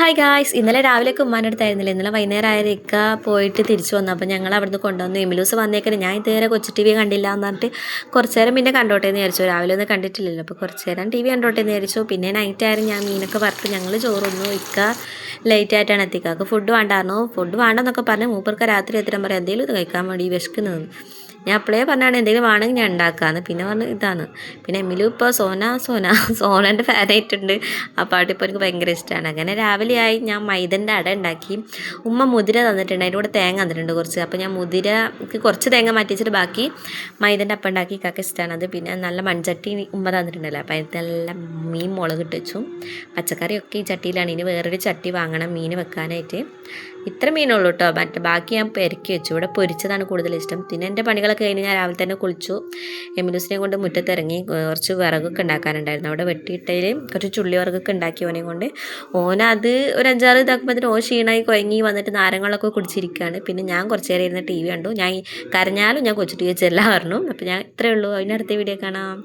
Hi guys, ഇന്നലെ രാവിലെയൊക്കെ ഉമ്മാൻ്റെ അടുത്തായിരുന്നില്ല. ഇന്നലെ വൈകുന്നേരം ആയിരിക്ക പോയിട്ട് തിരിച്ചു വന്നു. അപ്പോൾ ഞങ്ങൾ അവിടുന്ന് കൊണ്ടുവന്നു. എമിലൂസ് വന്നേക്കനെ ഞാൻ ഇതുവരെ കൊച്ചു ടി വി കണ്ടില്ല എന്ന് പറഞ്ഞിട്ട് കുറച്ച് നേരം പിന്നെ കണ്ടോട്ടെ എന്ന് വിചാരിച്ചു. രാവിലെ ഒന്നും കണ്ടിട്ടില്ലല്ലോ, അപ്പോൾ കുറച്ച് നേരം ടി വി കണ്ടോട്ടെ എന്ന് വിചാരിച്ചു. പിന്നെ നൈറ്റായിരുന്നു ഞാൻ മീനൊക്കെ വറുത്ത് ഞങ്ങൾ ചോറൊന്നു ഇക്ക ലേറ്റായിട്ടാണ് എത്തിക്കാക്ക്. ഫുഡ് വേണ്ടായിരുന്നു. ഫുഡ് വേണ്ടെന്നൊക്കെ പറഞ്ഞ് മൂപ്പർക്ക് രാത്രി എത്തിരാൻ പറയാം എന്തെങ്കിലും ഇത് കഴിക്കാൻ വേണ്ടി വിശക്കുന്നു. ഞാൻ അപ്പോഴേ പറഞ്ഞാണ് എന്തെങ്കിലും വേണമെങ്കിൽ ഞാൻ ഉണ്ടാക്കാമെന്ന്. പിന്നെ പറഞ്ഞ് ഇതാണ്. പിന്നെ എമ്മിലും ഇപ്പോൾ സോനൻ്റെ ഫാനായിട്ടുണ്ട്. ആ പാട്ട് ഇപ്പോൾ എനിക്ക് ഭയങ്കര ഇഷ്ടമാണ്. അങ്ങനെ രാവിലെയായി ഞാൻ മൈദൻ്റെ അട ഉണ്ടാക്കി. ഉമ്മ മുതിര തന്നിട്ടുണ്ട്, അതിൻ്റെ കൂടെ തേങ്ങ തന്നിട്ടുണ്ട് കുറച്ച്. അപ്പോൾ ഞാൻ മുതിരക്ക് കുറച്ച് തേങ്ങ മാറ്റിച്ചിട്ട് ബാക്കി മൈദൻ്റെ അപ്പം ഉണ്ടാക്കി. ഇക്കാക്ക് ഇഷ്ടമാണത്. പിന്നെ നല്ല മൺചട്ടി ഉമ്മ തന്നിട്ടുണ്ടല്ലോ, അപ്പോൾ അതിൽ നല്ല മീൻ മുളക് ഇട്ട് വെച്ചു. പച്ചക്കറിയൊക്കെ ഈ ചട്ടിയിലാണ്. ഇനി വേറൊരു ചട്ടി വാങ്ങണം മീൻ വെക്കാനായിട്ട്. ഇത്ര മീനുള്ളൂ കേട്ടോ. ബാക്കി ഞാൻ പെരക്കി വെച്ചു. ഇവിടെ പൊരിച്ചതാണ് കൂടുതൽ ഇഷ്ടം. പിന്നെ എൻ്റെ പണികളൊക്കെ കഴിഞ്ഞ് ഞാൻ രാവിലെ തന്നെ കുളിച്ചു. എമിലൂസിനെ കൊണ്ട് മുറ്റത്തിറങ്ങി. കുറച്ച് വിറകൊക്കെ ഉണ്ടാക്കാനുണ്ടായിരുന്നു. അവിടെ വെട്ടിയിട്ടതിൽ കുറച്ച് ചുള്ളി വിറകൊക്കെ ഉണ്ടാക്കി ഓനെ കൊണ്ട്. ഓനത് ഒരു 5-6 ഇതാക്കുമ്പോൾ ഓൻ ക്ഷീണമായി കുഴങ്ങി വന്നിട്ട് നാരങ്ങളൊക്കെ കുടിച്ചിരിക്കുകയാണ്. പിന്നെ ഞാൻ കുറച്ച് നേരം ഇരുന്ന് ടി വി കണ്ടു. ഞാൻ കരഞ്ഞാലും ഞാൻ കൊച്ചു ടി വി വെച്ചെല്ലാം പറഞ്ഞു. അപ്പോൾ ഞാൻ ഇത്രയേ ഉള്ളൂ. അതിനടുത്ത വീഡിയോ കാണാം.